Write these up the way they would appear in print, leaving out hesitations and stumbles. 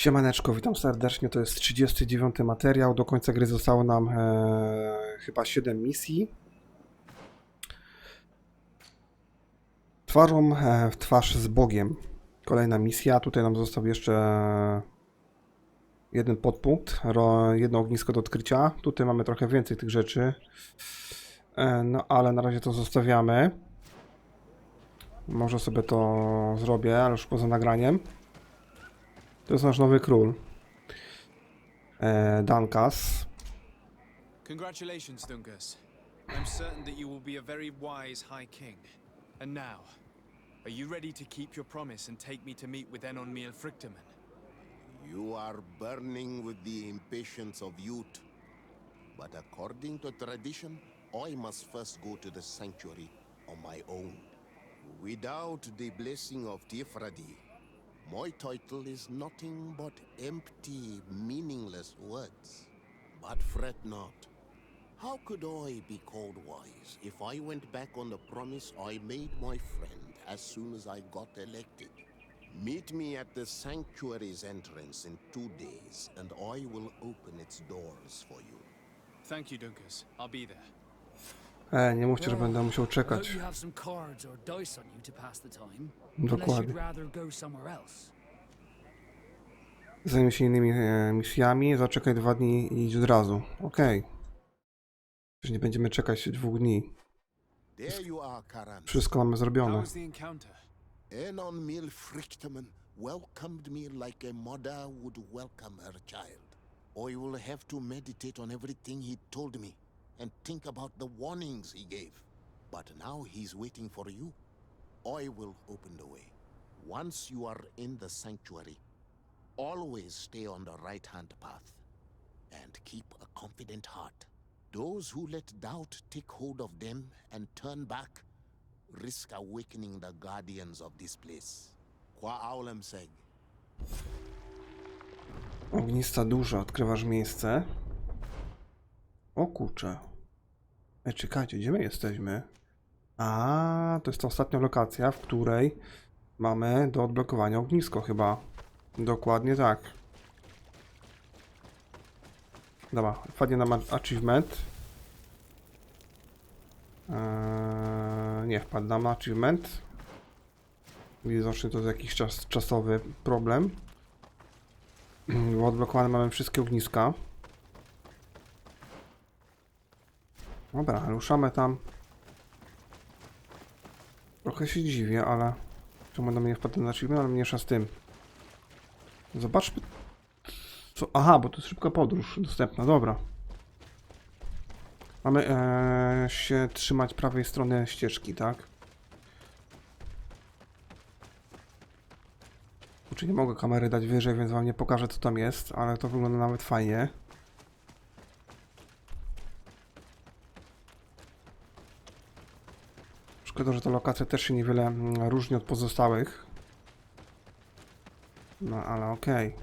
Siemaneczko, witam serdecznie, to jest 39 materiał, do końca gry zostało nam chyba 7 misji. Twarzą w twarz z Bogiem. Kolejna misja, tutaj nam został jeszcze jeden podpunkt, jedno ognisko do odkrycia. Tutaj mamy trochę więcej tych rzeczy, no ale na razie to zostawiamy. Może sobie to zrobię, ale już poza nagraniem. To jest nasz nowy król. Dankas. Congratulations, Dunkas. I'm certain that you will be a very wise High King. And now, are you ready to keep your promise and take me to meet with Enon Miel Frichteman? You are burning with the impatience of youth. But according to tradition, I must first go to the sanctuary on my own. Without the blessing of Tifradi, my title is nothing but empty, meaningless words. But fret not. How could I be called wise if I went back on the promise I made my friend as soon as I got elected? Meet me at the sanctuary's entrance in 2 days, and I will open its doors for you. Thank you, Dunkas. I'll be there. Nie mówcie, że będę musiał I czekać. hope you have some cards or dice on you to pass the time. Dokładnie. Unless you'd rather go somewhere else. Zajmę się innymi misjami, zaczekaj 2 dni i idź od razu. Okej. Już nie będziemy czekać 2 dni. There you are, Karan. Wszystko mamy How zrobione. was the encounter? Enon Miel Frichteman welcomed me like a mother would welcome her child. I will have to meditate on everything he told me and think about the warnings he gave. But now he's waiting for you. I will open the way. Once you are in the sanctuary, always stay on the right-hand path and keep a confident heart. Those who let doubt take hold of them and turn back risk awakening the guardians of this place. Kwa aulem seg. Ognista duża, odkrywasz miejsce. O kurczę. Czekajcie, gdzie my jesteśmy? A, to jest ta ostatnia lokacja, w której mamy do odblokowania ognisko chyba. Dokładnie tak. Dobra, wpadnie nam achievement. Nie wpadł nam achievement. Widocznie to jest jakiś czasowy problem. Bo odblokowane mamy wszystkie ogniska. Dobra, ruszamy tam. Trochę się dziwię, ale... Czemu na mnie wpadł ten achievement, ale mniejsza z tym. Zobaczmy... Co? Aha, bo to jest szybka podróż dostępna, dobra. Mamy się trzymać prawej strony ścieżki, tak? Czy nie mogę kamery dać wyżej, więc wam nie pokażę, co tam jest, ale to wygląda nawet fajnie. Szkoda, że ta lokacja też się niewiele różni od pozostałych. No, ale okej.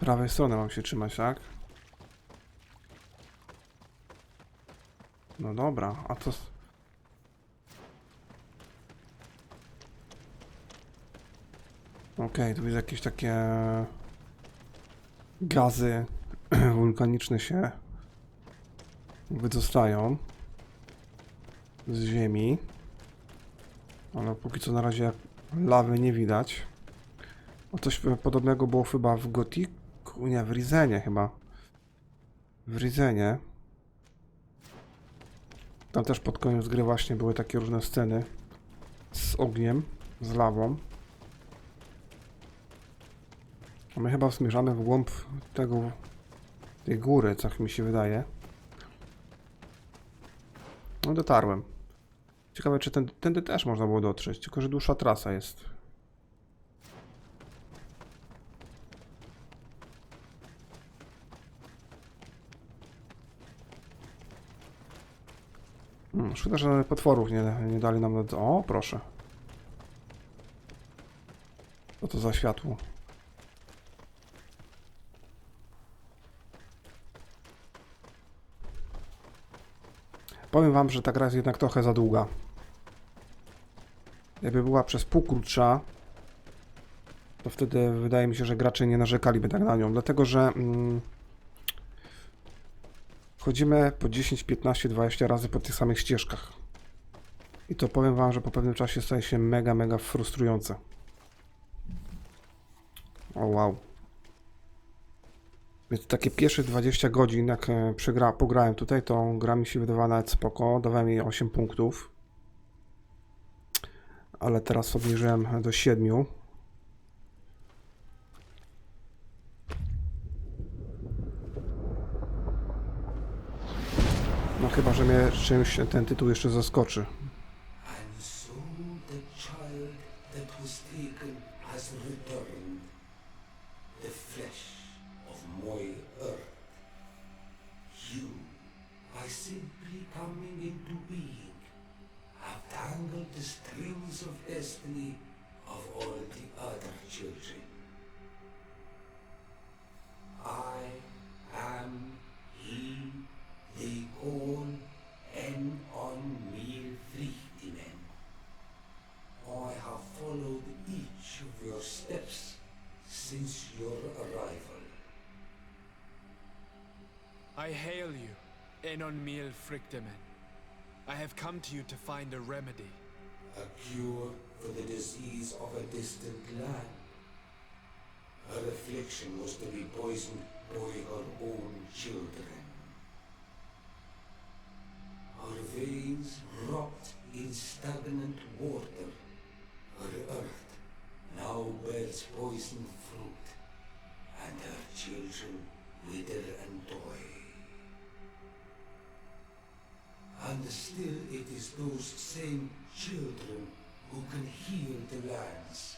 Prawej strony mam się trzymać, tak? No dobra, a to... Okej, tu jest jakieś takie... gazy wulkaniczne się wydostają z ziemi. Ale póki co na razie lawy nie widać. A coś podobnego było chyba w Gotiku, nie, w Rizenie chyba. W Rizenie. Tam też pod koniec gry właśnie były takie różne sceny z ogniem, z lawą. A my chyba zmierzamy w głąb tej góry, co mi się wydaje. No dotarłem. Ciekawe, czy tędy też można było dotrzeć, tylko że dłuższa trasa jest. Szkoda, że potworów nie dali nam... O, proszę. Co to za światło? Powiem wam, że ta gra jest jednak trochę za długa. Jakby była przez pół krótsza, to wtedy wydaje mi się, że gracze nie narzekaliby tak na nią, dlatego że chodzimy po 10, 15, 20 razy po tych samych ścieżkach. I to powiem wam, że po pewnym czasie staje się mega, mega frustrujące. O wow. Więc takie pierwsze 20 godzin, jak pograłem tutaj, to gra mi się wydawała nawet spoko, dawałem jej 8 punktów. Ale teraz obniżyłem do 7. No chyba, że mnie czymś ten tytuł jeszcze zaskoczy. And so the child that was taken has returned, the flesh of my earth. You, by simply coming into being, have tangled the strings of destiny of all the other children. I am he they call innymi. I have followed each of your steps since your arrival. I hail you, innymi. I have come to you to find a remedy. A cure for the disease of a distant land. Her affliction was to be poisoned by her own children. Her veins rot in stagnant water. Her earth now bears poisoned fruit, and her children wither and die. And still it is those same children who can heal the lands,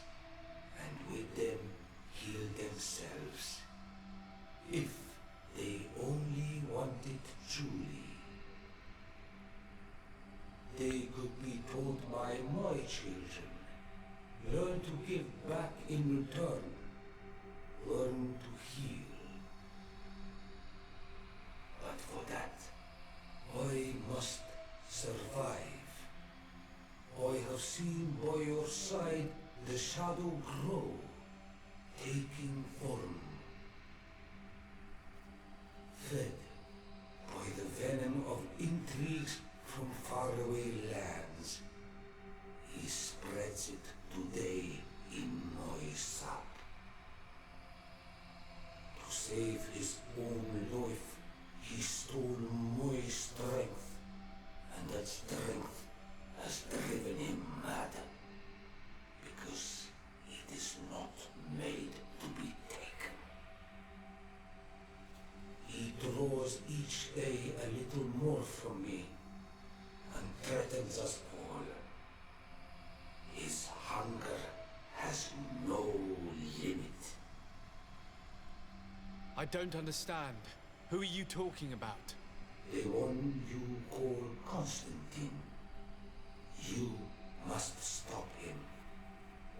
and with them heal themselves, if they only want it truly. They could be taught by my children, learn to give back in return, learn to heal. But for that, I must survive. I have seen by your side the shadow grow, taking form. Fed by the venom of intrigues from faraway lands, he spreads it today in my sap. To save his own life, he stole my strength, and that strength has driven him mad, because it is not made to be taken. He draws each day a little more from me, and threatens us all. His hunger has no limit. I don't understand. Who are you talking about? The one you call Constantine. You must stop him,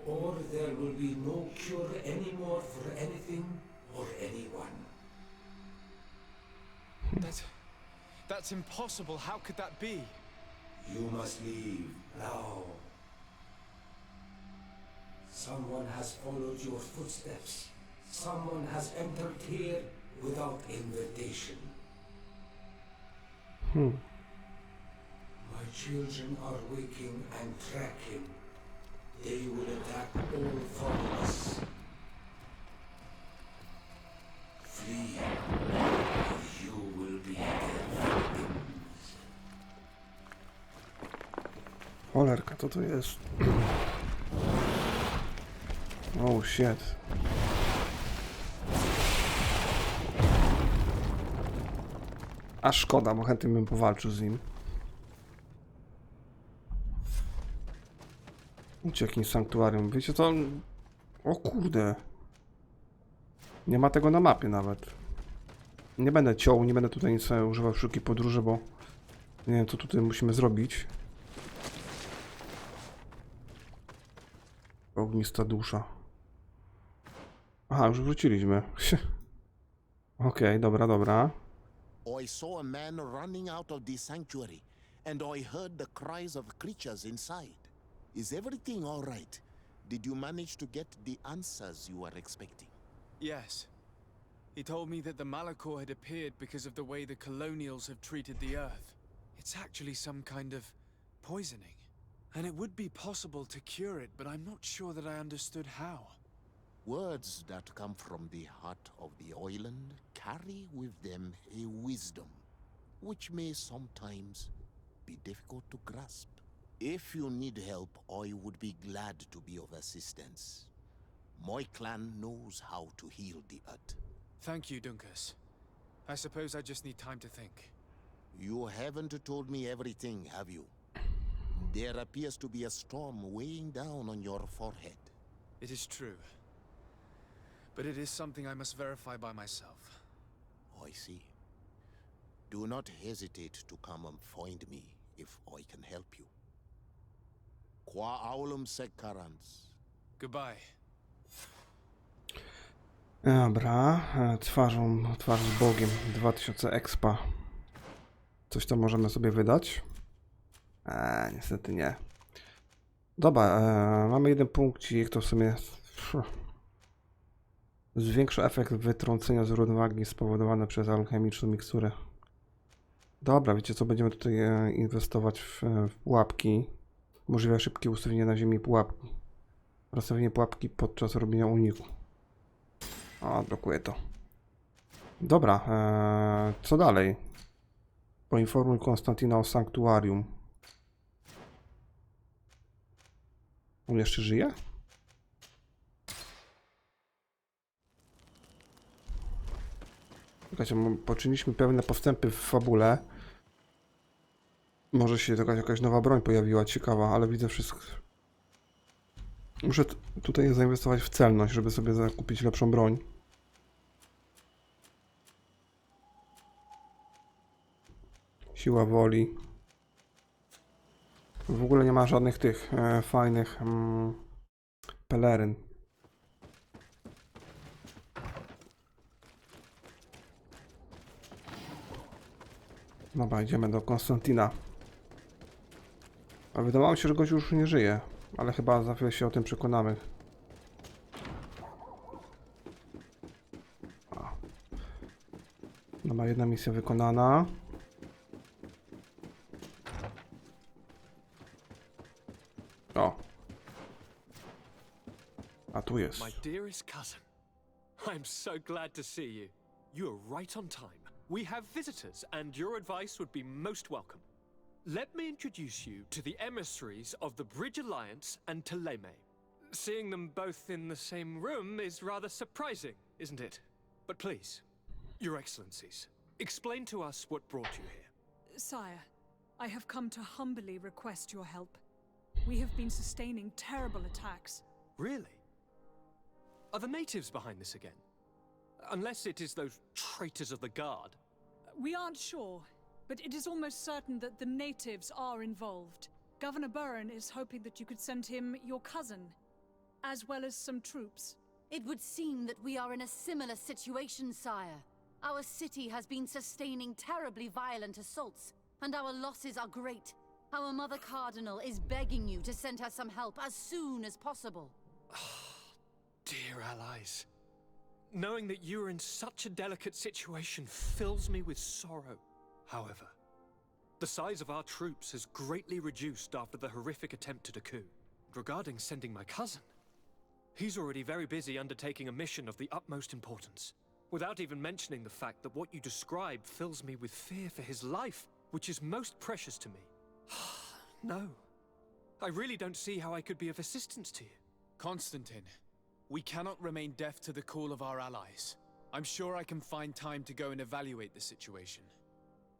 or there will be no cure anymore for anything or anyone. That's impossible. How could that be? You must leave now. Someone has followed your footsteps. Someone has entered here without invitation. My children are waking and tracking. They will attack all followers. Flee, or you will be their victims. Cholerka, co to jest? Oh shit. A szkoda, bo chętnie bym powalczył z nim. Uciekł z sanktuarium. Wiecie co? O kurde. Nie ma tego na mapie nawet. Nie będę ciął, nie będę tutaj nic używał w szybkiej podróży, bo nie wiem co tutaj musimy zrobić. Ognista dusza. Aha, już wróciliśmy. Okej, dobra, dobra. I saw a man running out of the sanctuary, and I heard the cries of creatures inside. Is everything all right? Did you manage to get the answers you were expecting? Yes. He told me that the Malachor had appeared because of the way the colonials have treated the Earth. It's actually some kind of poisoning. And it would be possible to cure it, but I'm not sure that I understood how. Words that come from the heart of the island carry with them a wisdom, which may sometimes be difficult to grasp. If you need help, I would be glad to be of assistance. My clan knows how to heal the earth. Thank you, Dunkus. I suppose I just need time to think. You haven't told me everything, have you? There appears to be a storm weighing down on your forehead. It is true. But it is something I must verify by myself. I see. Do not hesitate to come and find me if I can help you. Qua aulum secarans. Goodbye. Dobra, twarz z Bogiem, 2000 expa. Coś tam możemy sobie wydać? Niestety nie. Dobra, mamy jeden punkcik, to w sumie zwiększa efekt wytrącenia z równowagi spowodowany przez alchemiczną miksturę. Dobra, wiecie co, będziemy tutaj inwestować w pułapki. Możliwe szybkie ustawienie na ziemi pułapki. Rozstawienie pułapki podczas robienia uniku. O, blokuję to. Dobra, co dalej? Poinformuj Konstantina o sanktuarium. On jeszcze żyje? Słuchajcie, poczyniliśmy pewne postępy w fabule. Może się jakaś nowa broń pojawiła, ciekawa, ale widzę wszystko. Muszę tutaj zainwestować w celność, żeby sobie zakupić lepszą broń. Siła woli. W ogóle nie ma żadnych tych fajnych peleryn. Dobra, idziemy do Konstantina. A wydawało mi się, że gość już nie żyje, ale chyba za chwilę się o tym przekonamy. Dobra, jedna misja wykonana. O. A tu jest. My dearest cousin, I'm so glad to see you. You're right on time. We have visitors, and your advice would be most welcome. Let me introduce you to the emissaries of the Bridge Alliance and Teleme. Seeing them both in the same room is rather surprising, isn't it? But please, Your Excellencies, explain to us what brought you here. Sire, I have come to humbly request your help. We have been sustaining terrible attacks. Really? Are the natives behind this again? Unless it is those traitors of the Guard. We aren't sure, but it is almost certain that the natives are involved. Governor Burren is hoping that you could send him your cousin, as well as some troops. It would seem that we are in a similar situation, sire. Our city has been sustaining terribly violent assaults, and our losses are great. Our Mother Cardinal is begging you to send her some help as soon as possible. Dear allies, knowing that you are in such a delicate situation fills me with sorrow. However, the size of our troops has greatly reduced after the horrific attempt at a coup. Regarding sending my cousin, he's already very busy undertaking a mission of the utmost importance, without even mentioning the fact that what you describe fills me with fear for his life, which is most precious to me. No, I really don't see how I could be of assistance to you. Constantine, we cannot remain deaf to the call of our allies. I'm sure I can find time to go and evaluate the situation.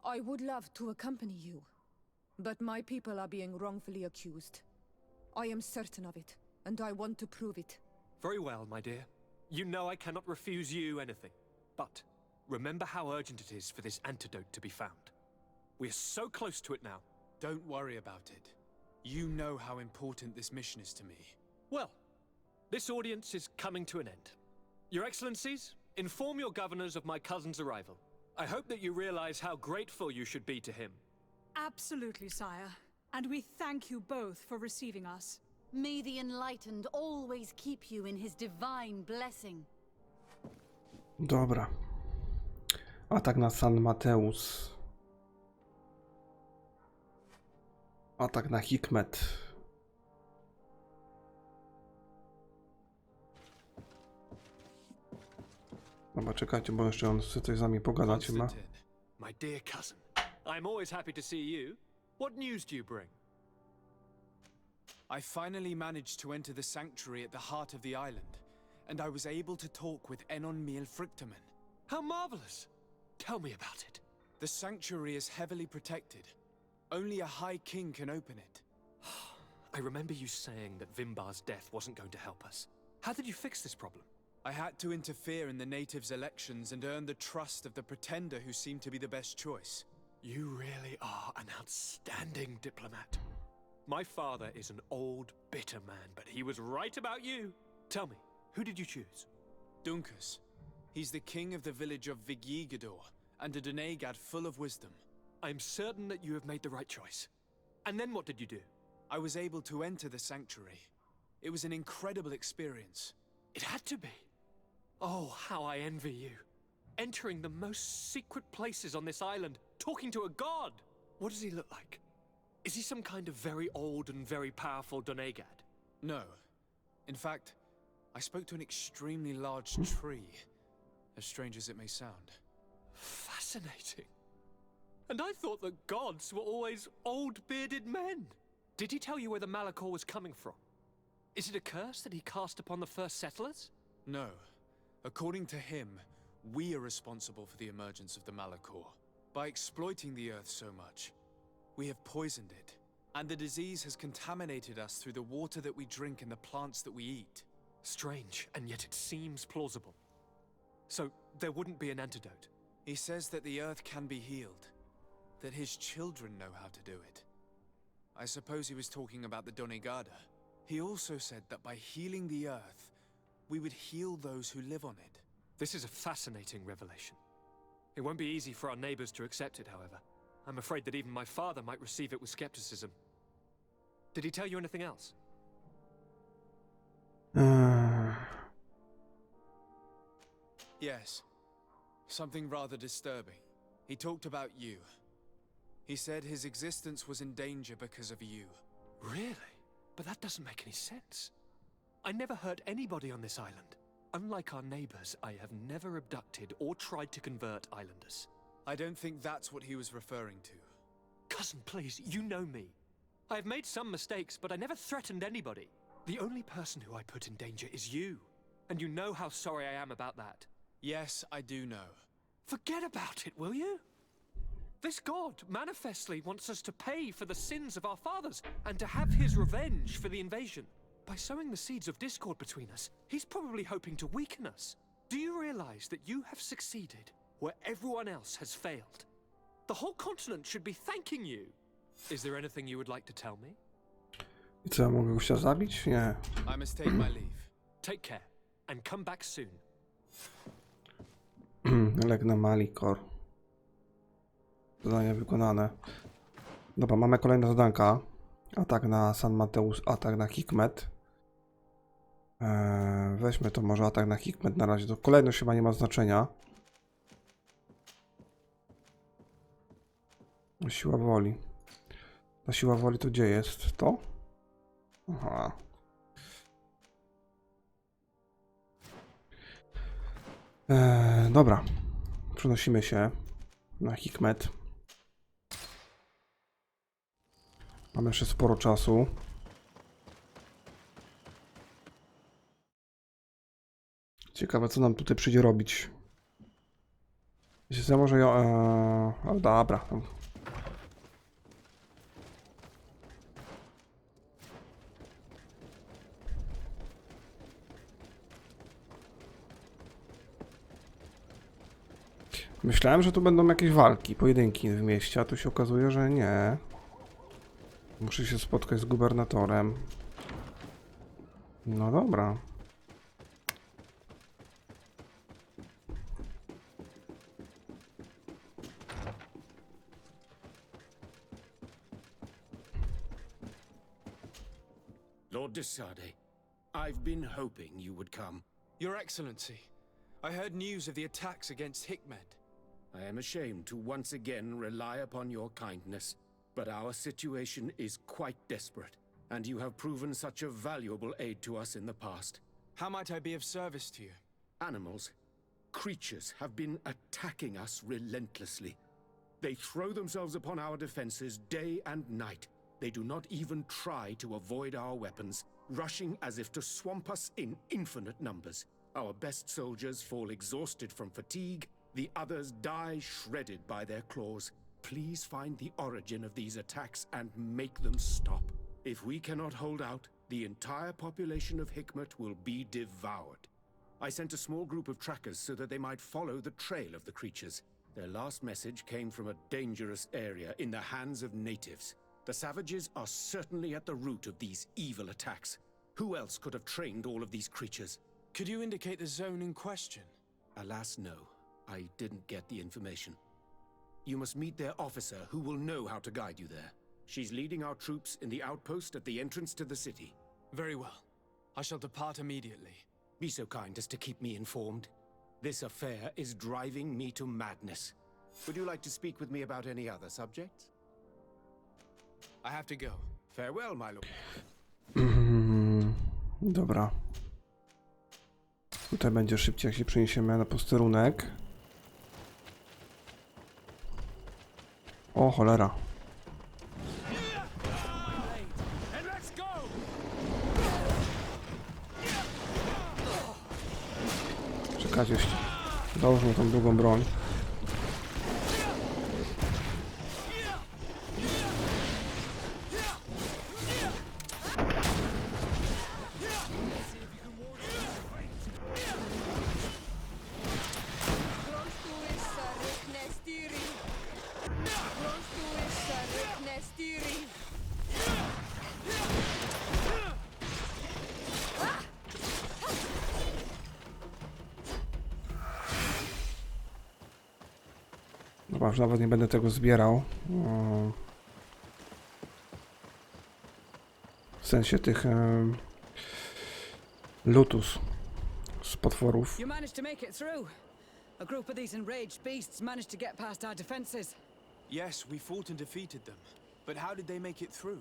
I would love to accompany you, but my people are being wrongfully accused. I am certain of it, and I want to prove it. Very well, my dear. You know I cannot refuse you anything. But remember how urgent it is for this antidote to be found. We're so close to it now. Don't worry about it. You know how important this mission is to me. Well, this audience is coming to an end. Your Excellencies, inform your governors of my cousin's arrival. I hope that you realize how grateful you should be to him. Absolutely, sire. And we thank you both for receiving us. May the enlightened always keep you in his divine blessing. Dobra. Atak na San Matheus. Atak na Hikmet. Dobra, czekajcie, bo jeszcze on chce coś z nami pogadać chyba. Constantine, my dear cousin, I'm always happy to see you. What news do you bring? I finally managed to enter the sanctuary at the heart of the island, and I was able to talk with Enon Miel Frictamen. How marvelous! Tell me about it. The sanctuary is heavily protected. Only a High King can open it. I remember you saying that Vimbar's death wasn't going to help us. How did you fix this problem? I had to interfere in the natives' elections and earn the trust of the pretender who seemed to be the best choice. You really are an outstanding diplomat. My father is an old, bitter man, but he was right about you. Tell me, who did you choose? Dunkus. He's the king of the village of Vigyigador, and a Donegad full of wisdom. I'm certain that you have made the right choice. And then what did you do? I was able to enter the sanctuary. It was an incredible experience. It had to be. Oh, how I envy you. Entering the most secret places on this island, talking to a god. What does he look like? Is he some kind of very old and very powerful Donegad? No. In fact, I spoke to an extremely large tree, as strange as it may sound. Fascinating. And I thought that gods were always old bearded men. Did he tell you where the Malachor was coming from? Is it a curse that he cast upon the first settlers? No. According to him, we are responsible for the emergence of the Malachor. By exploiting the earth so much, we have poisoned it, and the disease has contaminated us through the water that we drink and the plants that we eat. Strange, and yet it seems plausible. So, there wouldn't be an antidote? He says that the earth can be healed, that his children know how to do it. I suppose he was talking about the Donegada. He also said that by healing the earth, we would heal those who live on it. This is a fascinating revelation. It won't be easy for our neighbors to accept it, however. I'm afraid that even my father might receive it with skepticism. Did he tell you anything else? Yes. Something rather disturbing. He talked about you. He said his existence was in danger because of you. Really? But that doesn't make any sense. I never hurt anybody on this island. Unlike our neighbors, I have never abducted or tried to convert islanders. I don't think that's what he was referring to. Cousin, please, you know me. I have made some mistakes, but I never threatened anybody. The only person who I put in danger is you. And you know how sorry I am about that. Yes, I do know. Forget about it, will you? This god manifestly wants us to pay for the sins of our fathers and to have his revenge for the invasion. By sowing the seeds of discord between us, he's probably hoping to weaken us. Do you realize that you have succeeded where everyone else has failed? The whole continent should be thanking you. Is there anything you would like to tell me? I co, ja mogę go chciał zabić? Nie. I must take my leave. Take care and come back soon. Lek na Malikor. Zadanie wykonane. Dobra, mamy kolejne zadanka. Atak na San Matheus, atak na Hikmet. Weźmy to może atak na Hikmet na razie. To kolejność chyba nie ma znaczenia. Siła woli. Ta siła woli to gdzie jest? To? Aha. Dobra. Przenosimy się na Hikmet. Mamy jeszcze sporo czasu. Ciekawe, co nam tutaj przyjdzie robić. Wiecie, może ja... ale dobra. Myślałem, że tu będą jakieś walki, pojedynki w mieście, a tu się okazuje, że nie. Muszę się spotkać z gubernatorem. No dobra. Lord de Sade, I've been hoping you would come. Your Excellency, I heard news of the attacks against Hikmet. I am ashamed to once again rely upon your kindness, but our situation is quite desperate, and you have proven such a valuable aid to us in the past. How might I be of service to you? Animals, creatures have been attacking us relentlessly. They throw themselves upon our defenses day and night. They do not even try to avoid our weapons, rushing as if to swamp us in infinite numbers. Our best soldiers fall exhausted from fatigue, the others die shredded by their claws. Please find the origin of these attacks and make them stop. If we cannot hold out, the entire population of Hikmet will be devoured. I sent a small group of trackers so that they might follow the trail of the creatures. Their last message came from a dangerous area in the hands of natives. The savages are certainly at the root of these evil attacks. Who else could have trained all of these creatures? Could you indicate the zone in question? Alas, no. I didn't get the information. You must meet their officer, who will know how to guide you there. She's leading our troops in the outpost at the entrance to the city. Very well. I shall depart immediately. Be so kind as to keep me informed. This affair is driving me to madness. Would you like to speak with me about any other subjects? I have to go. Farewell, my lord. Dobra. Tutaj będzie szybciej, jak się przeniesiemy na posterunek. O, cholera. Czekajcie, dołóżmy tą drugą broń. Dobra, już nawet nie będę tego zbierał. W sensie tych lutus z potworów. You managed to make it through. A group of these enraged beasts managed to get past our defenses. Yes, we fought and defeated them. But how did they make it through?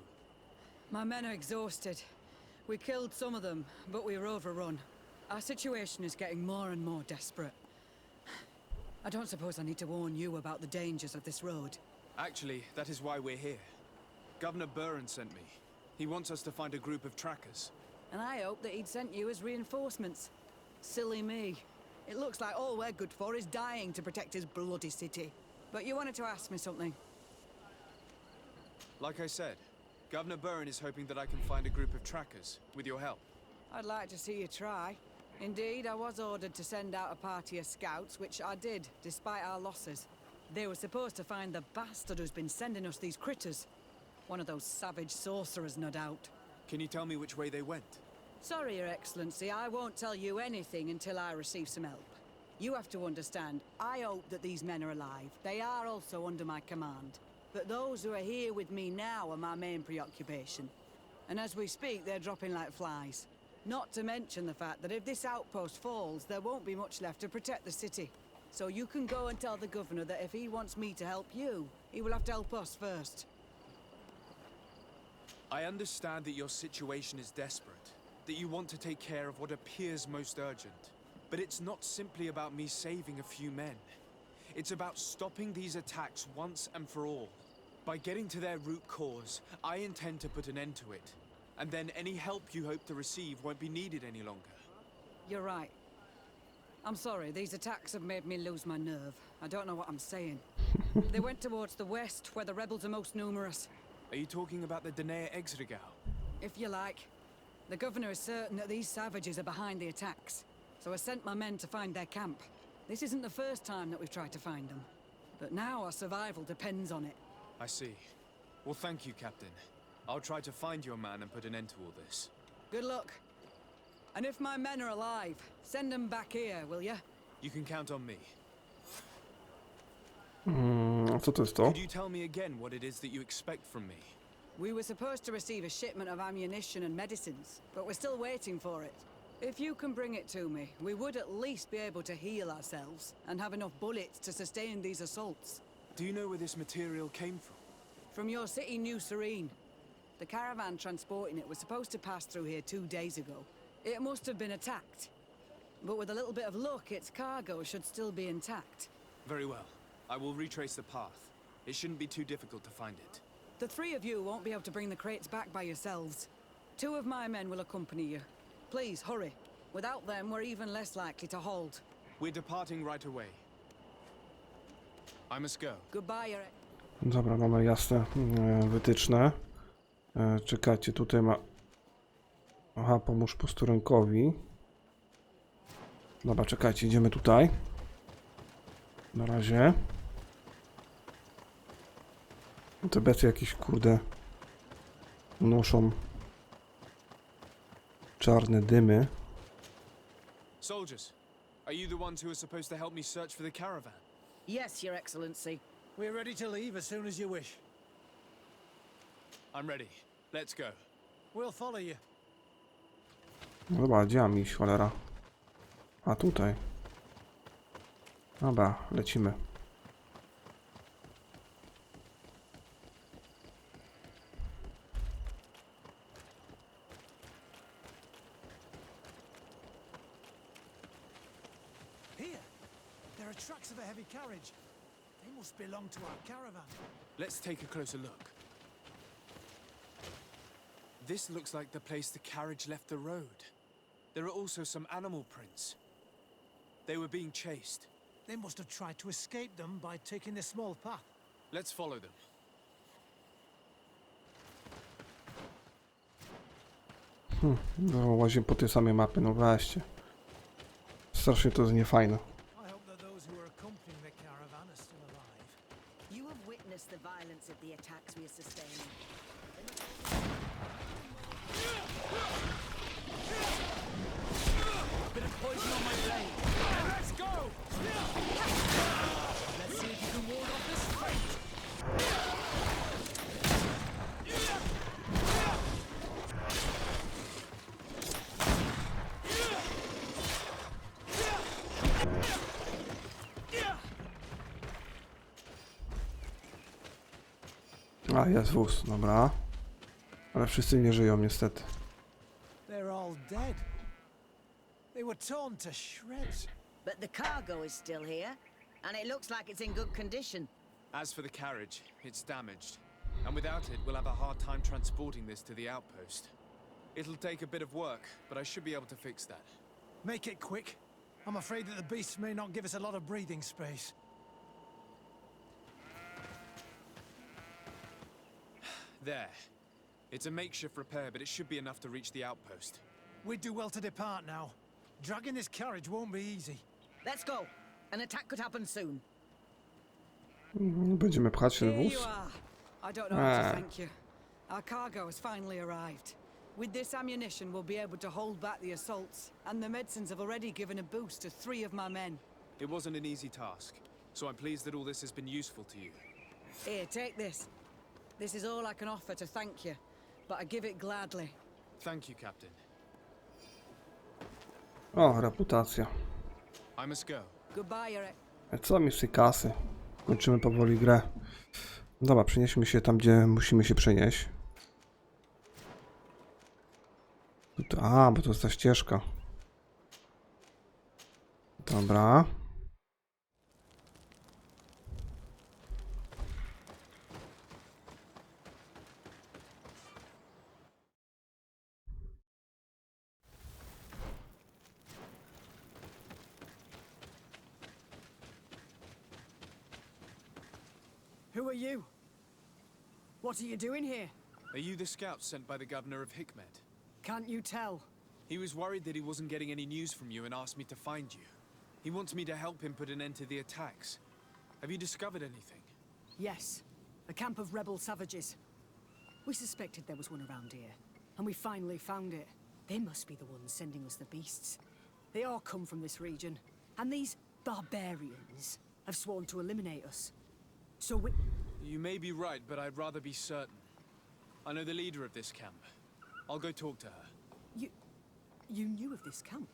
My men are exhausted. We killed some of them, but we were overrun. Our situation is getting more and more desperate. I don't suppose I need to warn you about the dangers of this road. Actually, that is why we're here. Governor Buren sent me. He wants us to find a group of trackers. And I hope that he'd sent you as reinforcements. Silly me. It looks like all we're good for is dying to protect his bloody city. But you wanted to ask me something. Like I said, Governor Buren is hoping that I can find a group of trackers, with your help. I'd like to see you try. Indeed, I was ordered to send out a party of scouts, which I did, despite our losses. They were supposed to find the bastard who's been sending us these critters. One of those savage sorcerers, no doubt. Can you tell me which way they went? Sorry, Your Excellency, I won't tell you anything until I receive some help. You have to understand, I hope that these men are alive. They are also under my command. But those who are here with me now are my main preoccupation. And as we speak, they're dropping like flies. Not to mention the fact that if this outpost falls, there won't be much left to protect the city. So you can go and tell the governor that if he wants me to help you, he will have to help us first. I understand that your situation is desperate, that you want to take care of what appears most urgent. But it's not simply about me saving a few men. It's about stopping these attacks once and for all. By getting to their root cause, I intend to put an end to it. And then any help you hope to receive won't be needed any longer. You're right. I'm sorry, these attacks have made me lose my nerve. I don't know what I'm saying. They went towards the west, where the rebels are most numerous. Are you talking about the Danae Exregao? If you like. The governor is certain that these savages are behind the attacks. So I sent my men to find their camp. This isn't the first time that we've tried to find them. But now our survival depends on it. I see. Well, thank you, Captain. I'll try to find your man and put an end to all this. Good luck. And if my men are alive, send them back here, will you? You can count on me. Co to jest to? Could you tell me again what it is that you expect from me? We were supposed to receive a shipment of ammunition and medicines, but we're still waiting for it. If you can bring it to me, we would at least be able to heal ourselves and have enough bullets to sustain these assaults. Do you know where this material came from? From your city, New Serene. The caravan transporting it was supposed to pass through here 2 days ago. It must have been attacked. But with a little bit of luck, its cargo should still be intact. Very well. I will retrace the path. It shouldn't be too difficult to find it. The three of you won't be able to bring the crates back by yourselves. 2 of my men will accompany you. Please, hurry. Without them, we're even less likely to hold. We're departing right away. I must go. Goodbye, Eric. Dobra, mamy jasne wytyczne. Czekajcie, tutaj ma... Aha, pomóż posterunkowi. Dobra, czekajcie, idziemy tutaj. Na razie. Te bestie jakieś, kurde, unoszą czarne dymy. Soldiers, are you the ones who are supposed to help me search for the caravan? Yes, Your Excellency. We're ready to leave as soon as you wish. I'm ready. Let's go. We'll follow you. No dobra, gdzie mam iść, cholera? A tutaj. Dobra, lecimy. Here, there are tracks of a heavy carriage. They must belong to our caravan. Let's take a closer look. This looks like the place the carriage left the road. There are also some animal prints. They were being chased. They must have tried to escape them by taking the small path. Let's follow them. No, łazimy po tej samej mapie, no weźcie. Strasznie to jest niefajne. I hope that those who are accompanying the caravan are still alive. You have witnessed the violence of the attacks we are sustaining. Bit of poison on my blade. Let's go! Let's see if you can ward off this fate. A, jest wóz, dobra. Ale wszyscy nie żyją, niestety. They're all dead. They were torn to shreds. But the cargo is still here, and it looks like it's in good condition. As for the carriage, it's damaged. And without it, we'll have a hard time transporting this to the outpost. It'll take a bit of work, but I should be able to fix that. Make it quick. I'm afraid that the beasts may not give us a lot of breathing space. There. It's a makeshift repair, but it should be enough to reach the outpost. We'd do well to depart now. Dragging this carriage won't be easy. Let's go. An attack could happen soon. Będziemy pchać ten Here wóz. you are. I don't know how to thank you. Our cargo has finally arrived. With this ammunition, we'll be able to hold back the assaults, and the medicines have already given a boost to 3 of my men. It wasn't an easy task, so I'm pleased that all this has been useful to you. Here, take this. This is all I can offer to thank you, but I give it gladly. Thank you, Captain. O, reputacja. I must go. Goodbye, Eric. Co mi z tej kasy? Kończymy powoli grę. Dobra, przenieśmy się tam, gdzie musimy się przenieść. A, bo to jest ta ścieżka. Dobra. Who are you? What are you doing here? Are you the scout sent by the governor of Hikmet? Can't you tell? He was worried that he wasn't getting any news from you and asked me to find you. He wants me to help him put an end to the attacks. Have you discovered anything? Yes. A camp of rebel savages. We suspected there was one around here, and we finally found it. They must be the ones sending us the beasts. They all come from this region, and these barbarians have sworn to eliminate us. So we... You may be right, but I'd rather be certain. I know the leader of this camp. I'll go talk to her. You knew of this camp?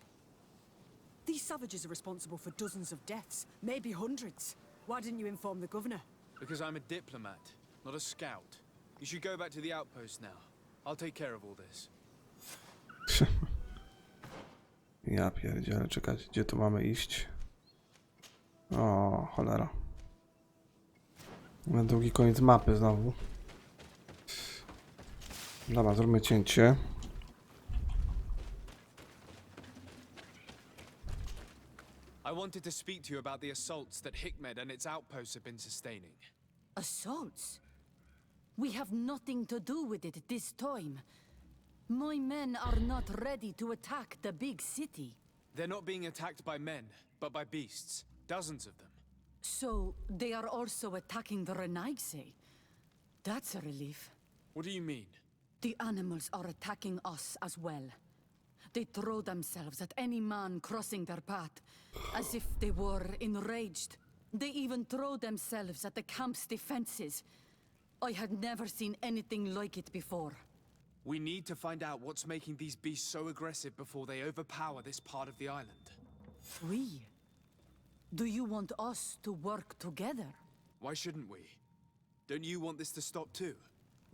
These savages are responsible for dozens of deaths, maybe hundreds. Why didn't you inform the governor? Because I'm a diplomat, not a scout. You should go back to the outpost now. I'll take care of all this. Ja pierdzielę, czekać, gdzie tu mamy iść? O, cholera. Na drugi koniec mapy znowu. Dobra, zróbmy cięcie. I wanted to speak to you about the assaults that Hikmet and its outposts have been sustaining. Assaults? We have nothing to do with it this time. My men are not ready to attack the big city. They're not being attacked by men, but by beasts. Dozens of them. So, they are also attacking the Renaigse. That's a relief. What do you mean? The animals are attacking us as well. They throw themselves at any man crossing their path, as if they were enraged. They even throw themselves at the camp's defenses. I had never seen anything like it before. We need to find out what's making these beasts so aggressive before they overpower this part of the island. We? Do you want us to work together? Why shouldn't we? Don't you want this to stop too?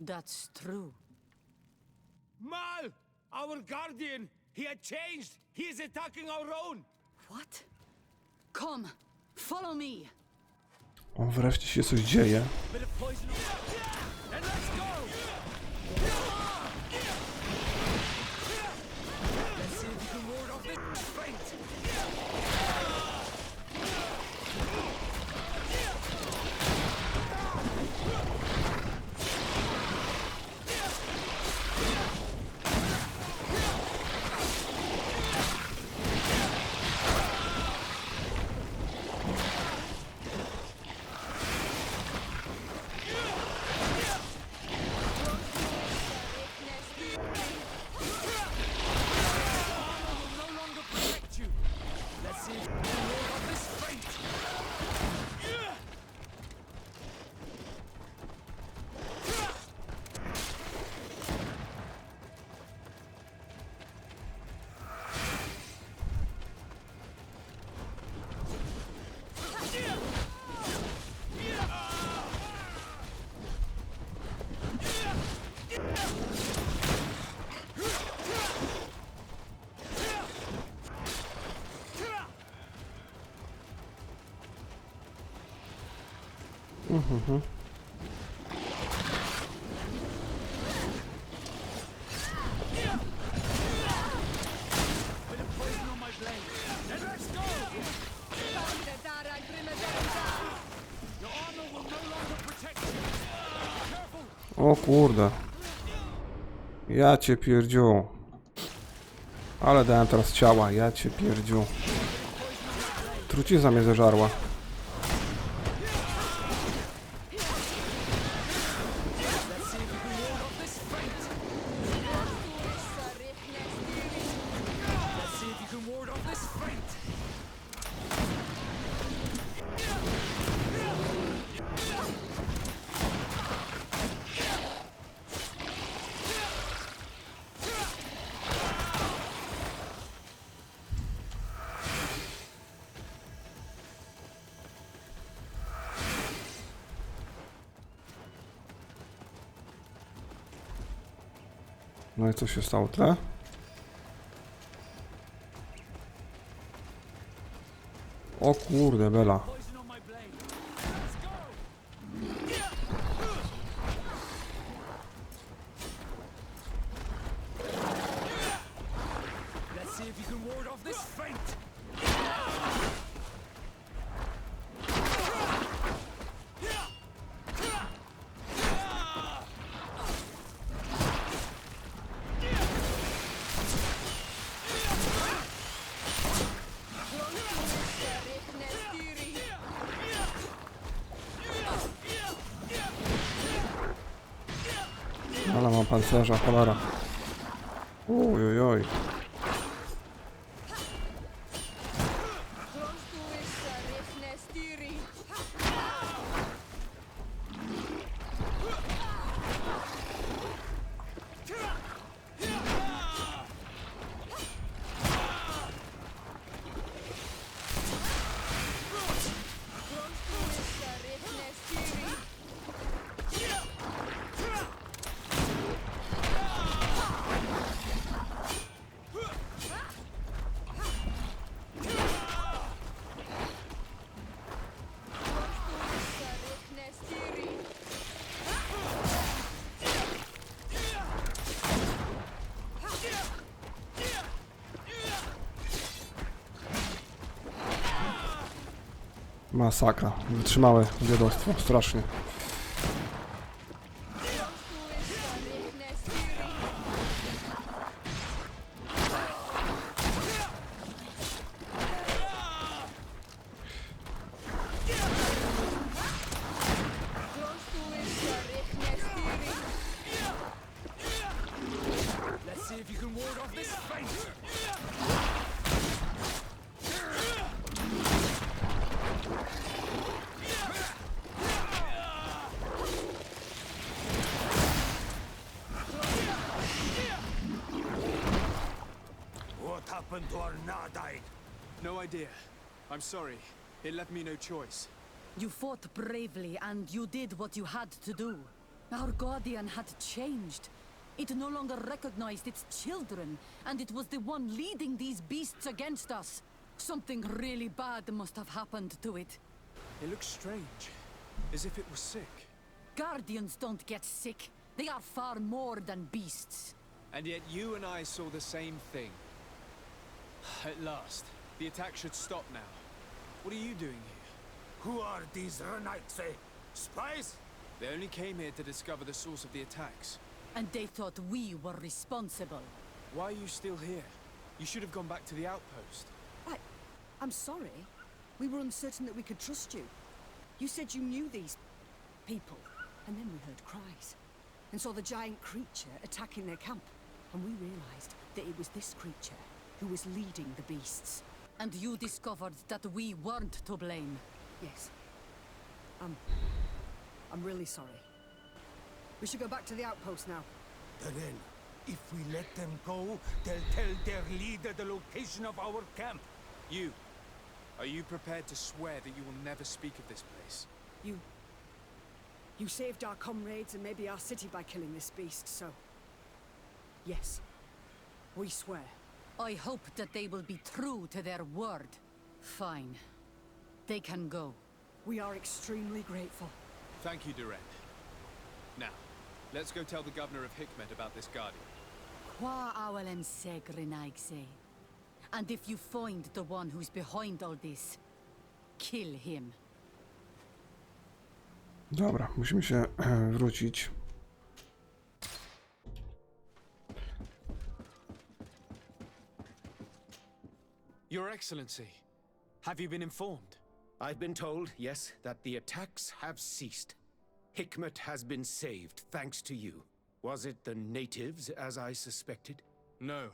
That's true. Mal! Our guardian! He had changed! He is attacking our own! What? Come, follow me! O, wreszcie się coś dzieje. Bit of poison. And let's go! Let's see if you can ward off this fight! O kurde. Ja cię pierdziu. Ale dałem teraz ciała, ja cię pierdziu. Trucizna mnie zeżarła. No i co się stało tyle? O kurde, bela. Ale mam pancerza, cholera. Oj. Masakra. Wytrzymałe dziadostwo. Strasznie. Let's see if you can ward off this fate. What happened to our Nardite? No idea. I'm sorry. It left me no choice. You fought bravely and you did what you had to do. Our guardian had changed. It no longer recognized its children, and it was the one leading these beasts against us. Something really bad must have happened to it. It looks strange. As if it was sick. Guardians don't get sick. They are far more than beasts. And yet you and I saw the same thing. At last. The attack should stop now. What are you doing here? Who are these Renites? Spies? They only came here to discover the source of the attacks. And they thought we were responsible. Why are you still here? You should have gone back to the outpost. I'm sorry. We were uncertain that we could trust you. You said you knew these people, and then we heard cries, and saw the giant creature attacking their camp. And we realized that it was this creature who was leading the beasts. And you discovered that we weren't to blame. Yes. I'm really sorry. We should go back to the outpost now. Then, if we let them go, they'll tell their leader the location of our camp. You. Are you prepared to swear that you will never speak of this place? You saved our comrades and maybe our city by killing this beast, so... Yes. We swear. I hope that they will be true to their word. Fine. They can go. We are extremely grateful. Thank you, Durand. Now, let's go tell the governor of Hikmet about this guardian. Qua awalen segrenaigse. And if you find the one who's behind all this, kill him. Dobra, musimy się wrócić. Your Excellency, have you been informed? I've been told, yes, that the attacks have ceased. Hikmet has been saved, thanks to you. Was it the natives, as I suspected? No.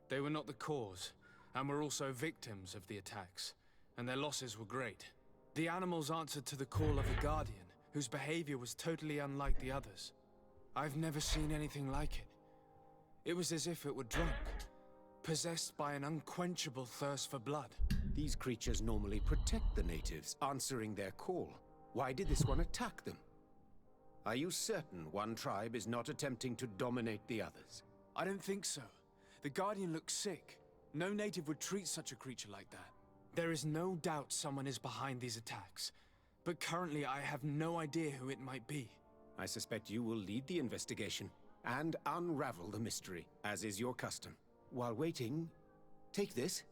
They were not the cause, and were also victims of the attacks, and their losses were great. The animals answered to the call of a guardian, whose behavior was totally unlike the others. I've never seen anything like it. It was as if it were drunk, possessed by an unquenchable thirst for blood. These creatures normally protect the natives, answering their call. Why did this one attack them? Are you certain one tribe is not attempting to dominate the others? I don't think so. The Guardian looks sick. No native would treat such a creature like that. There is no doubt someone is behind these attacks. But currently I have no idea who it might be. I suspect you will lead the investigation and unravel the mystery, as is your custom. While waiting, take this.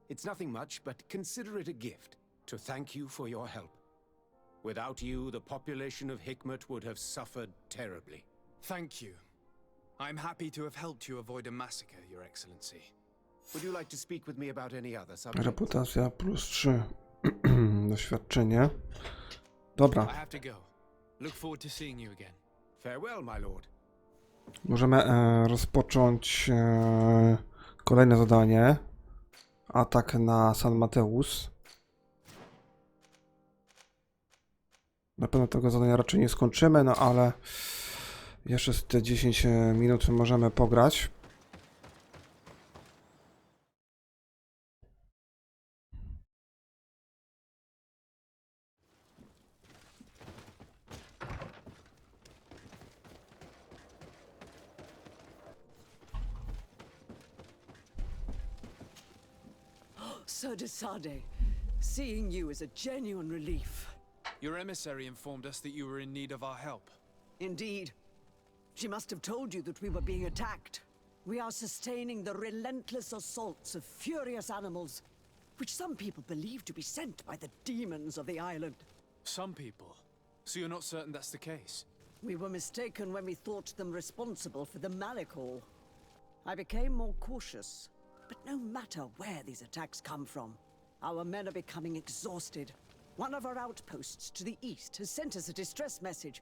It's nothing much, but consider it a gift to thank you for your help. Without you, the population of Hikmet would have suffered terribly. Thank you. I'm happy to have helped you avoid a massacre, Your Excellency. Would you like to speak with me about any other subject? Reputacja plus 3. Doświadczenie. Dobra. I have to go. Look forward to seeing you again. Farewell, my lord. Możemy rozpocząć kolejne zadanie. Atak na San Matheus. Na pewno tego zadania raczej nie skończymy, no ale jeszcze z te 10 minut możemy pograć. Sir Desade, seeing you is a genuine relief. Your emissary informed us that you were in need of our help. Indeed. She must have told you that we were being attacked. We are sustaining the relentless assaults of furious animals. which some people believe to be sent by the demons of the island. Some people. So you're not certain that's the case? We were mistaken when we thought them responsible for the Malachor. I became more cautious, but no matter where these attacks come from, our men are becoming exhausted. One of our outposts to the east has sent us a distress message.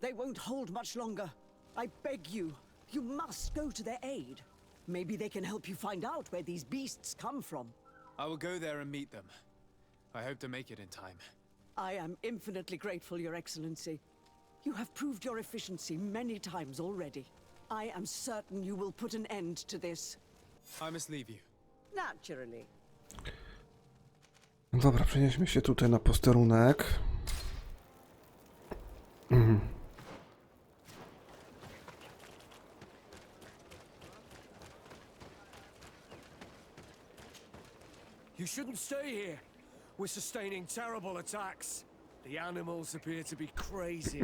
They won't hold much longer. I beg you, you must go to their aid. Maybe they can help you find out where these beasts come from. I will go there and meet them. I hope to make it in time. I am infinitely grateful, Your Excellency. You have proved your efficiency many times already. I am certain you will put an end to this. I must leave you. Naturally. Dobra, przenieśmy się tutaj na posterunek. You shouldn't stay here. We're sustaining terrible attacks. The animals appear to be crazy.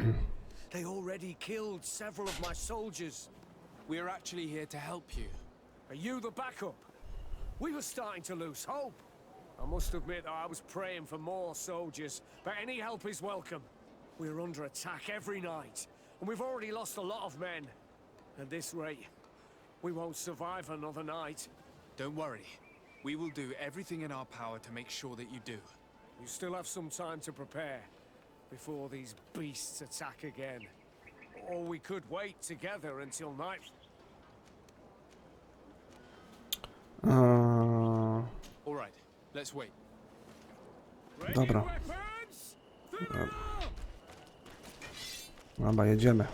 They already killed several of my soldiers. We are actually here to help you. Are you the backup? We were starting to lose hope. I must admit that I was praying for more soldiers, but any help is welcome. We're under attack every night, and we've already lost a lot of men. At this rate, we won't survive another night. Don't worry. We will do everything in our power to make sure that you do. You still have some time to prepare before these beasts attack again. Or we could wait together until night. All right, let's wait. Dobra. Dobra, jedziemy.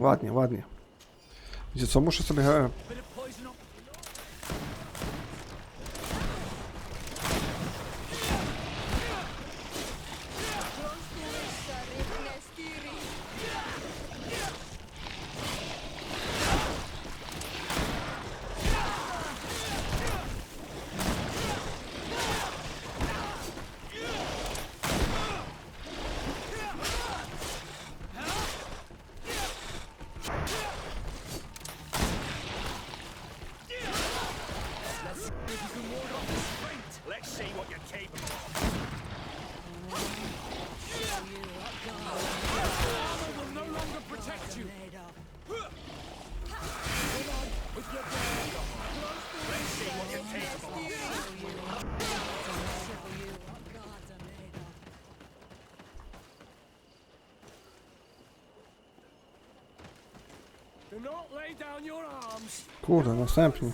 Ładnie, ładnie. Wiecie co, muszę sobie... Kurde, następny.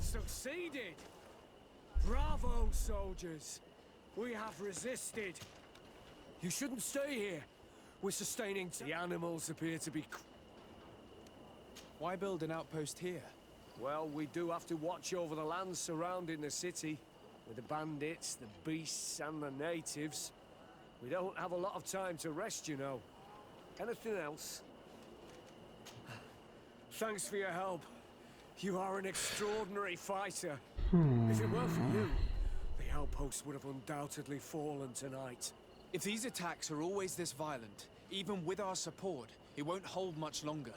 Succeeded! Bravo, soldiers! We have resisted. You shouldn't stay here. We're sustaining... The animals appear to be... Why build an outpost here? Well, we do have to watch over the lands surrounding the city. With the bandits, the beasts, and the natives. We don't have a lot of time to rest, you know. Anything else? Thanks for your help. You are an extraordinary fighter. If it weren't for you, the outpost would have undoubtedly fallen tonight. If these attacks are always this violent, even with our support, It won't hold much longer.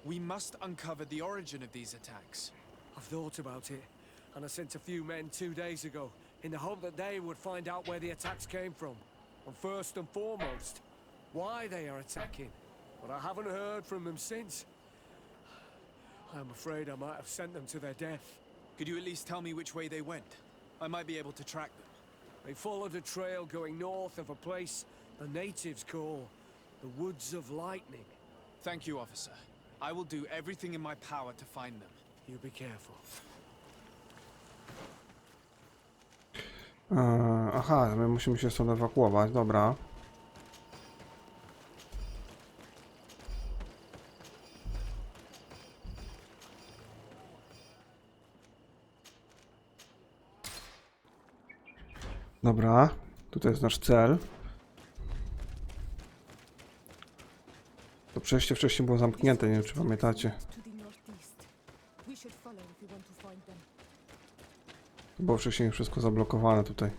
We must uncover the origin of these attacks. I've thought about it, and I sent a few men 2 days ago in the hope that they would find out where the attacks came from. And first and foremost, why they are attacking. But I haven't heard from them since. I'm afraid I might have sent them to their death. Could you at least tell me which way they went? I might be able to track them. They followed a trail going north of a place the natives call the Woods of Lightning. Thank you, officer. I will do everything in my power to find them. You be careful. Aha, my musimy się stąd ewakuować, dobra. Dobra, tutaj jest nasz cel. To przejście wcześniej było zamknięte, nie wiem czy pamiętacie. Było wcześniej wszystko zablokowane tutaj.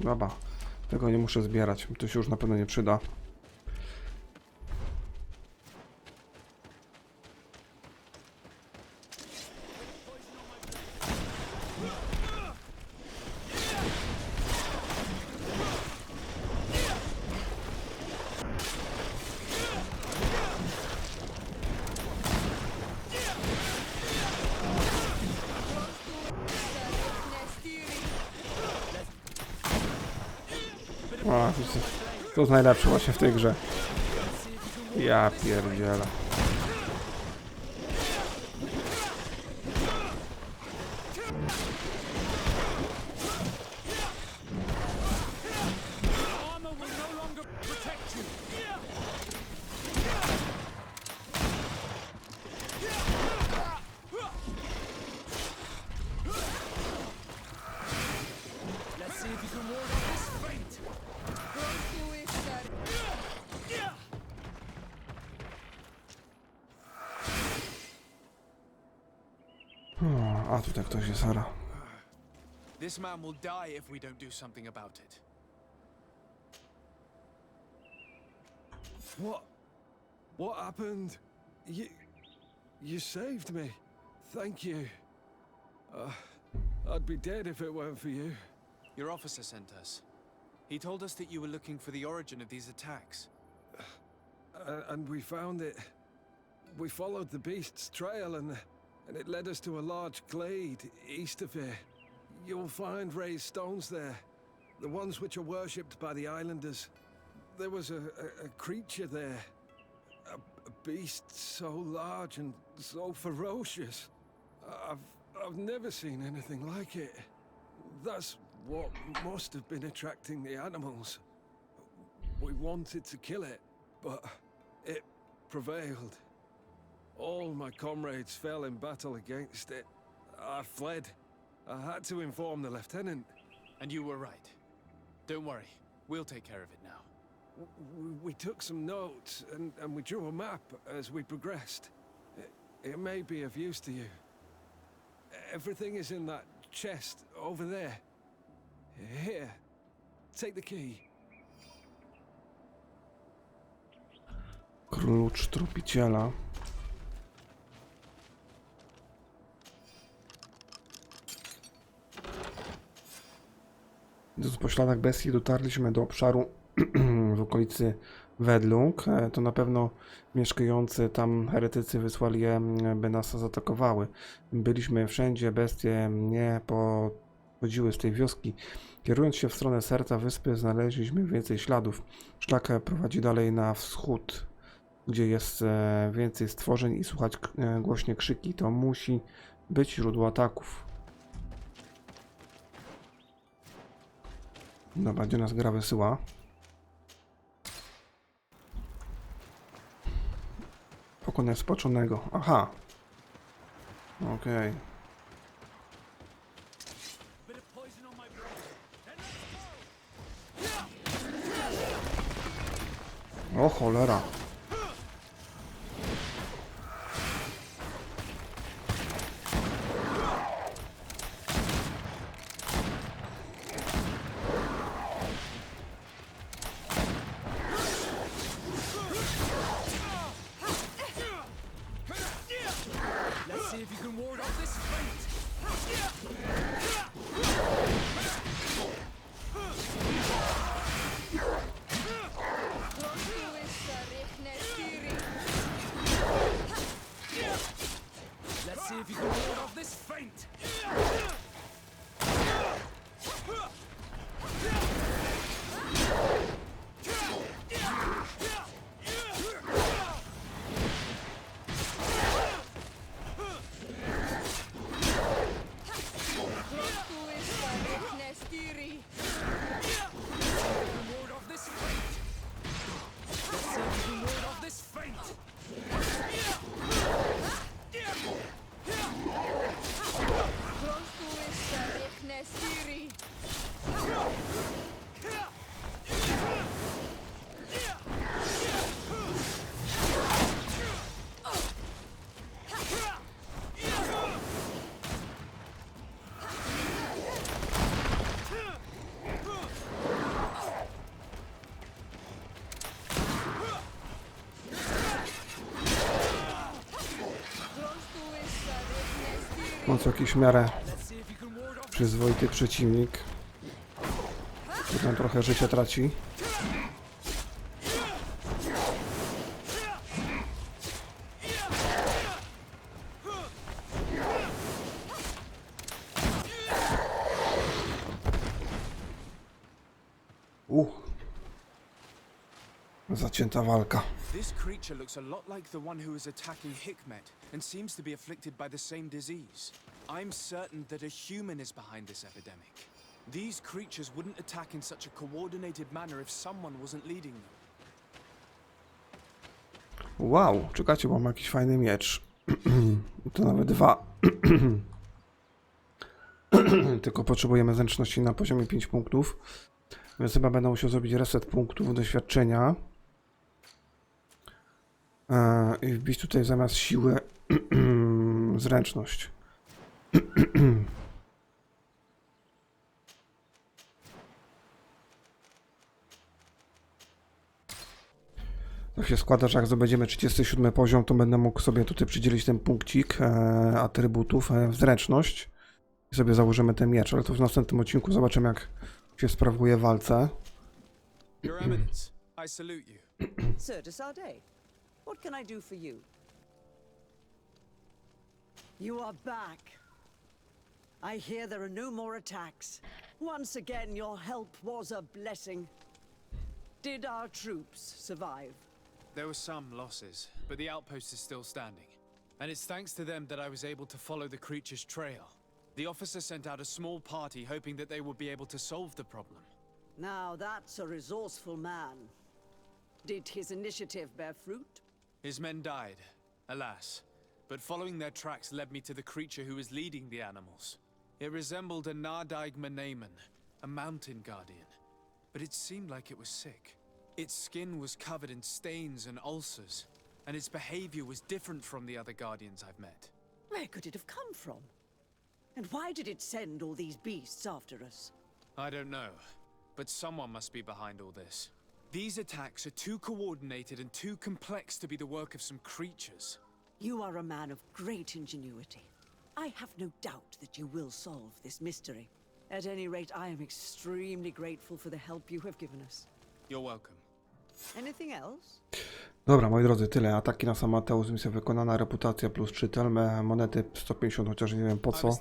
Dobra, tego nie muszę zbierać, to się już na pewno nie przyda. O, to jest najlepsze właśnie w tej grze. Ja pierdzielę. A tutaj ktoś jest, Sara. This man will die if we don't do something about it. What happened? You saved me. Thank you. I'd be dead if it weren't for you. Your officer sent us. He told us that you were looking for the origin of these attacks. And we found it. We followed the beast's trail and it led us to a large glade east of here. You'll find raised stones there, the ones which are worshipped by the islanders. There was a creature there, a beast so large and so ferocious. I've never seen anything like it. That's what must have been attracting the animals. We wanted to kill it, but it prevailed. All my comrades fell in battle against it. I fled. I had to inform the lieutenant. And you were right. Don't worry, we'll take care of it now. We took some notes and we drew a map as we progressed. It may be of use to you. Everything is in that chest over there. Here, take the key. Klucz tropiciela. Po śladach bestii dotarliśmy do obszaru w okolicy Wedlung. To na pewno mieszkający tam heretycy wysłali je, by nas zaatakowały. Byliśmy wszędzie, bestie nie pochodziły z tej wioski. Kierując się w stronę serca wyspy, znaleźliśmy więcej śladów. Szlak prowadzi dalej na wschód, gdzie jest więcej stworzeń i słychać głośne krzyki. To musi być źródło ataków. Dobra, gdzie nas gra wysyła? Pokonaj spoczonego. Aha. Okej. O cholera. Let's see if you can ward off this fate. Let's see if you can ward off this feint. Mam co jakiś w miarę przyzwoity przeciwnik. Potem trochę życia traci. Zacięta walka. This creature looks a lot like the one who is attacking Hikmet and seems to be afflicted by the same disease. I'm certain that a human is behind this epidemic. These creatures wouldn't attack in such a coordinated manner if someone wasn't leading them. Wow, czekajcie, bo mam jakiś fajny miecz. To nawet 2. Tylko potrzebujemy zręczności na poziomie 5 punktów. Więc chyba będę musiał zrobić reset punktów doświadczenia. I wbić tutaj zamiast siły zręczność. Tak się składa, że jak zdobędziemy 37 poziom, to będę mógł sobie tutaj przydzielić ten punkcik atrybutów w zręczność i sobie założymy ten miecz, ale to w następnym odcinku zobaczymy, jak się sprawuje w walce. Your Eminence, I salute you. Sir de Sardet, what can I do for you? You are back. I hear there are no more attacks. Once again, your help was a blessing. Did our troops survive? There were some losses, but the outpost is still standing. And it's thanks to them that I was able to follow the creature's trail. The officer sent out a small party hoping that they would be able to solve the problem. Now that's a resourceful man. Did his initiative bear fruit? His men died, alas. But following their tracks led me to the creature who was leading the animals. It resembled a Nardaig Meneman, a mountain guardian. But it seemed like it was sick. Its skin was covered in stains and ulcers, and its behavior was different from the other guardians I've met. Where could it have come from? And why did it send all these beasts after us? I don't know, but someone must be behind all this. These attacks are too coordinated and too complex to be the work of some creatures. You are a man of great ingenuity. I have no doubt that you will solve this mystery. At any rate, I am extremely grateful for the help you have given us. You're welcome. Anything else? Dobra, moi drodzy, tyle. Ataki na sam Matheus, misja wykonana, reputacja plus 3 telme, monety 150, chociaż nie wiem po co.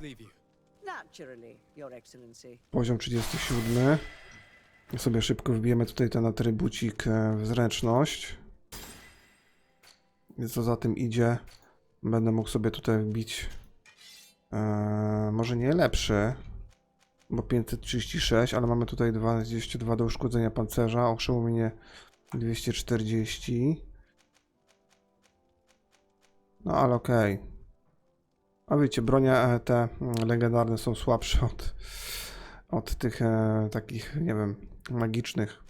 Naturally, Your Excellency. Poziom 37. I sobie szybko wbijemy tutaj ten atrybucik w zręczność. I co za tym idzie, będę mógł sobie tutaj wbić może nie lepszy, bo 536, ale mamy tutaj 22 do uszkodzenia pancerza, oszołomienie 240. No ale okej. A wiecie, bronie te legendarne są słabsze od tych takich, nie wiem, magicznych.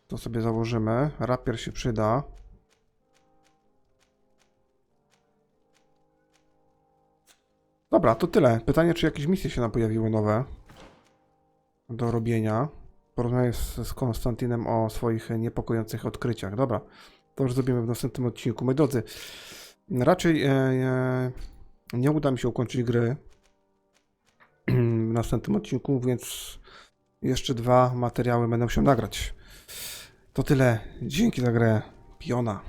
To sobie założymy. Rapier się przyda. Dobra, to tyle. Pytanie, czy jakieś misje się nam pojawiły nowe do robienia. Porozmawiam z Konstantinem o swoich niepokojących odkryciach. Dobra, to już zrobimy w następnym odcinku. Moi drodzy, raczej nie uda mi się ukończyć gry w następnym odcinku, więc jeszcze 2 materiały będę musiał nagrać. To tyle. Dzięki za grę. Piona.